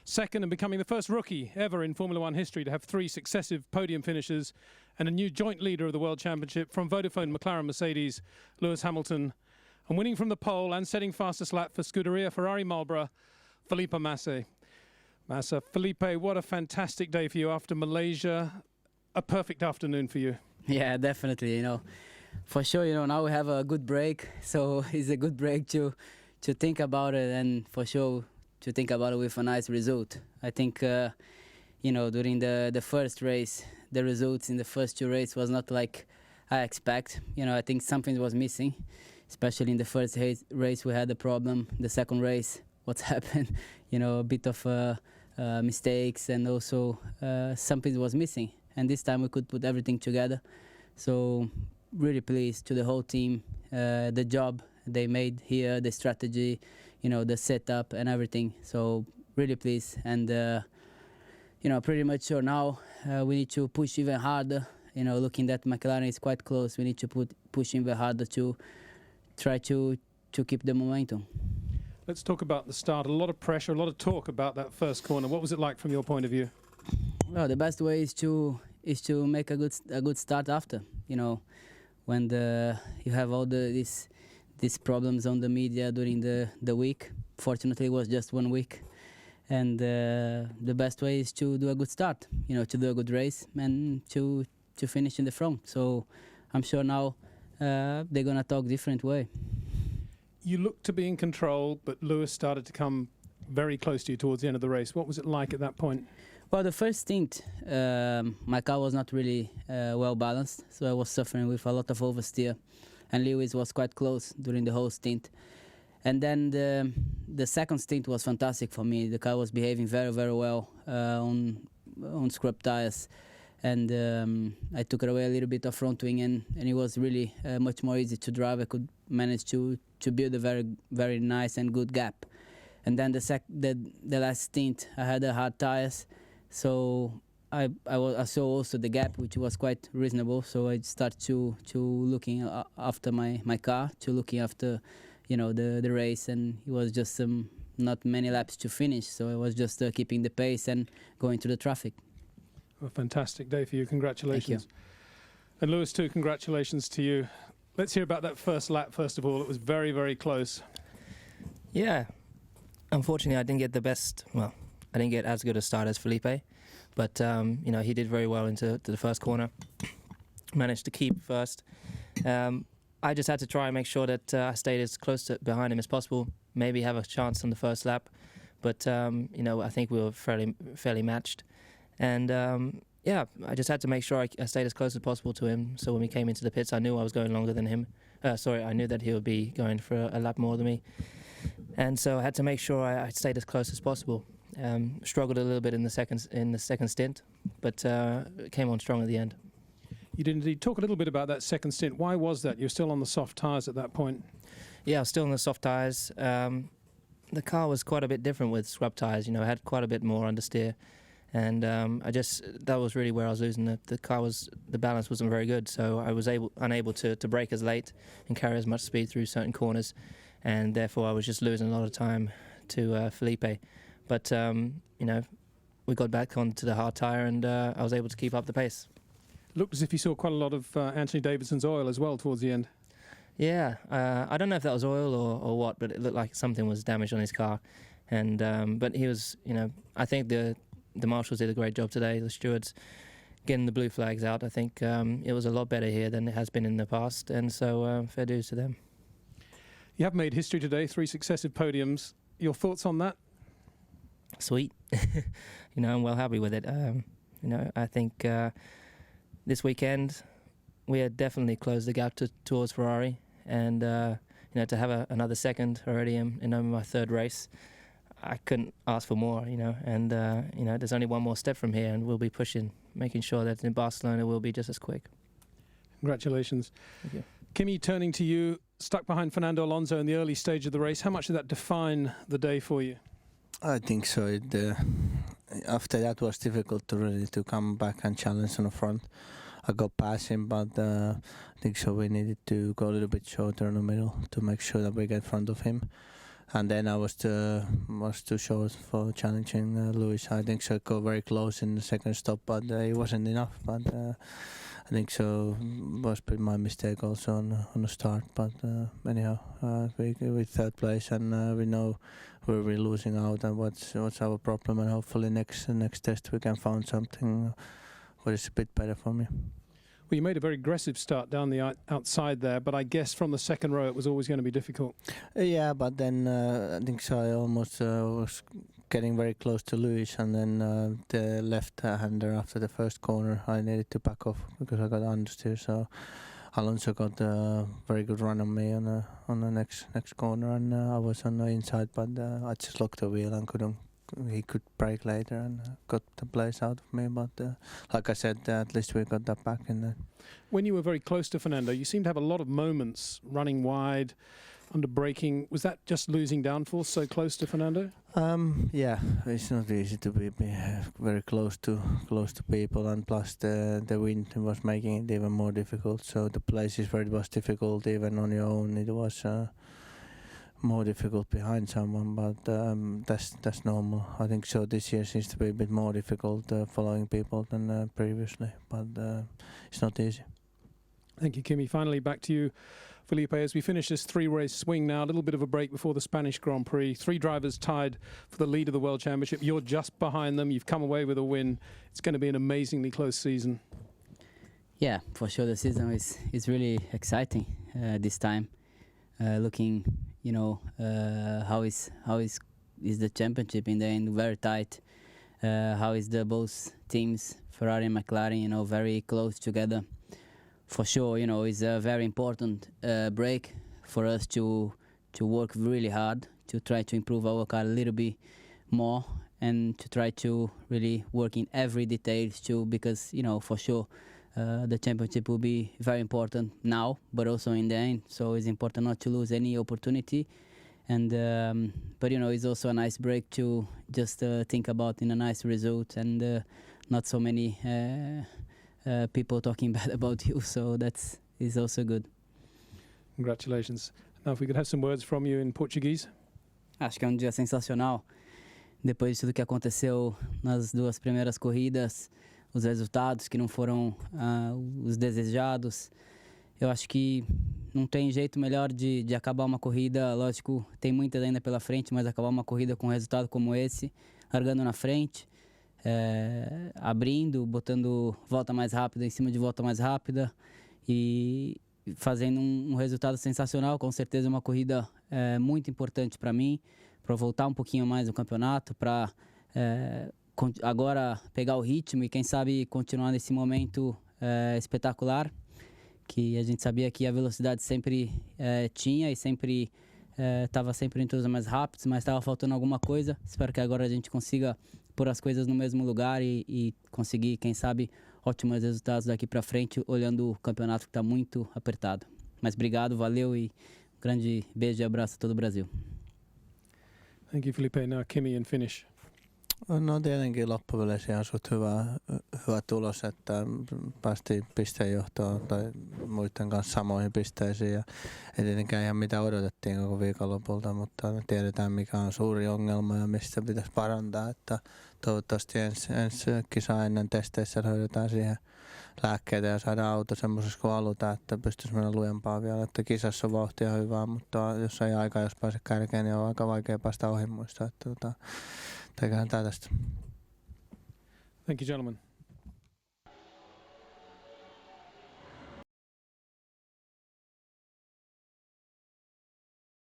second and becoming the first rookie ever in Formula One history to have 3 successive podium finishes, and a new joint leader of the World Championship from Vodafone, McLaren, Mercedes, Lewis Hamilton, and winning from the pole and setting fastest lap for Scuderia Ferrari Marlborough, Felipe Massa. Felipe, what a fantastic day for you after Malaysia. A perfect afternoon for you. Yeah, definitely, you know. For sure, you know, now we have a good break, so it's a good break to think about it, and for sure to think about it with a nice result. I think, you know, during the first race, the results in the first 2 races was not like I expect. You know, I think something was missing, especially in the first race we had a problem. The second race, what's happened, you know, a bit of mistakes, and also something was missing. And this time we could put everything together. So really pleased to the whole team, the job they made here, the strategy, you know, the setup and everything. So really pleased, and you know, pretty much sure now we need to push even harder. You know, looking that McLaren is quite close, we need to push even harder to try to keep the momentum. Let's talk about the start. A lot of pressure, a lot of talk about that first corner. What was it like from your point of view? Well, the best way is to make a good start after. You know, when you have all these problems on the media during the week. Fortunately, it was just 1 week, and the best way is to do a good start. You know, to do a good race and to finish in the front. So I'm sure now they're gonna talk different way. You looked to be in control, but Lewis started to come very close to you towards the end of the race. What was it like at that point? Well, the first stint, my car was not really well balanced, so I was suffering with a lot of oversteer, and Lewis was quite close during the whole stint. And then the second stint was fantastic for me. The car was behaving very, very well on scrub tires, and I took it away a little bit of front wing, and it was really much more easy to drive. I could manage to build a very, very nice and good gap. And then the last stint, I had hard tires, so I saw also the gap, which was quite reasonable. So I started to looking after my car, to looking after, you know, the race, and it was just not many laps to finish. So I was just keeping the pace and going to the traffic. A fantastic day for you. Congratulations. Thank you. And Lewis too, congratulations to you. Let's hear about that first lap first of all. It was very, very close. Yeah. Unfortunately, I didn't get I didn't get as good a start as Felipe, but you know, he did very well into the first corner. Managed to keep first. I just had to try and make sure that I stayed as close behind him as possible. Maybe have a chance on the first lap, but you know, I think we were fairly matched. And yeah, I just had to make sure I stayed as close as possible to him. So when we came into the pits, I knew I was going longer than him. I knew that he would be going for a lap more than me. And so I had to make sure I stayed as close as possible. Struggled a little bit in the second stint, but came on strong at the end. You did indeed. Talk a little bit about that second stint. Why was that? You're still on the soft tyres at that point. Yeah, I was still on the soft tyres. The car was quite a bit different with scrub tyres. You know, it had quite a bit more understeer. And that was really where I was losing. The balance wasn't very good, so I was unable to brake as late and carry as much speed through certain corners, and therefore I was just losing a lot of time to Felipe. But you know, we got back onto the hard tyre, and I was able to keep up the pace. Looked as if you saw quite a lot of Anthony Davidson's oil as well towards the end. Yeah, I don't know if that was oil or what, but it looked like something was damaged on his car. And but he was, you know, I think the marshals did a great job today, the stewards, getting the blue flags out. I think it was a lot better here than it has been in the past, and so fair dues to them. You have made history today, 3 successive podiums. Your thoughts on that? Sweet. You know, I'm well happy with it. You know, I think this weekend we had definitely closed the gap towards Ferrari, and you know, to have another second already in my 3rd race, I couldn't ask for more, you know, and you know, there's only one more step from here, and we'll be pushing, making sure that in Barcelona we'll be just as quick. Congratulations. Thank you. Kimi, turning to you, stuck behind Fernando Alonso in the early stage of the race. How much did that define the day for you? I think so. After that was difficult to come back and challenge on the front. I got past him, but I think so we needed to go a little bit shorter in the middle to make sure that we get in front of him. and then I was too short for challenging Lewis. I think so. I got very close in the second stop, but it wasn't enough. But I think so was my mistake also on the start. But anyhow, we third place, and we know where we're losing out and what's our problem, and hopefully next test we can find something what is a bit better for me. Well, you made a very aggressive start down the outside there, but I guess from the second row it was always going to be difficult. Yeah, but then I think so. I almost was getting very close to Lewis, and then the left-hander after the first corner, I needed to back off because I got understeer. So Alonso got a very good run on me on the next corner, and I was on the inside, but I just locked the wheel and couldn't. He could brake later and got the place out of me, but like I said, at least we got that back in there. When you were very close to Fernando, you seemed to have a lot of moments running wide, under braking. Was that just losing downforce so close to Fernando? Yeah, it's not easy to be very close to people, and plus the wind was making it even more difficult. So the places where it was difficult, even on your own, it was more difficult behind someone, but that's normal. I think so. This year seems to be a bit more difficult following people than previously, but it's not easy. Thank you, Kimi. Finally, back to you, Felipe, as we finish this three-race swing now. A little bit of a break before the Spanish Grand Prix. Three drivers tied for the lead of the World Championship. You're just behind them. You've come away with a win. It's going to be an amazingly close season. Yeah, for sure. The season is really exciting this time. Looking, how is the championship in the end, very tight. How is the both teams, Ferrari and McLaren, very close together. For sure, it's a very important break for us to work really hard to try to improve our car a little bit more, and to try to really work in every detail too, because for sure the championship will be very important now, but also in the end. So it's important not to lose any opportunity, and but it's also a nice break to just think about in a nice result, and not so many people talking bad about you. So that is also good. Congratulations. Now, if we could have some words from you in Portuguese. Acho que é dia sensacional. Depois de tudo que aconteceu nas duas primeiras corridas, os resultados que não foram os desejados, eu acho que não tem jeito melhor de acabar uma corrida. Lógico, tem muitas ainda pela frente, mas acabar uma corrida com um resultado como esse, largando na frente, abrindo, botando volta mais rápida em cima de volta mais rápida e fazendo um resultado sensacional. Com certeza uma corrida muito importante para mim, para voltar um pouquinho mais no campeonato, para agora pegar o ritmo e quem sabe continuar nesse momento espetacular, que a gente sabia que a velocidade sempre tinha e sempre estava sempre entre os mais rápidos, mas estava faltando alguma coisa. Espero que agora a gente consiga pôr as coisas no mesmo lugar e conseguir, quem sabe, ótimos resultados daqui para frente, olhando o campeonato que está muito apertado. Mas obrigado, valeu e um grande beijo e abraço a todo o Brasil. Thank you, Felipe. Now Kimi in Finnish. No tietenkin loppupeleissä ihan suht hyvä tulos, että päästiin pisteenjohtoon tai muiden kanssa samoihin pisteisiin. Ja ei tietenkään ihan mitä odotettiin koko viikonlopulta, mutta me tiedetään mikä on suuri ongelma ja mistä pitäisi parantaa. Että toivottavasti ensi kisa ennen testeissä löydetään siihen lääkkeitä ja saadaan auto semmoisessa kuin halutaan, että pystyisi mennä lujempaa vielä. Että kisassa on vauhtia hyvää, mutta jos ei aikaa, jos pääse kärkeen, niin on aika vaikea päästä ohi muista. Että teköhän tää tästä. Thank you, gentlemen.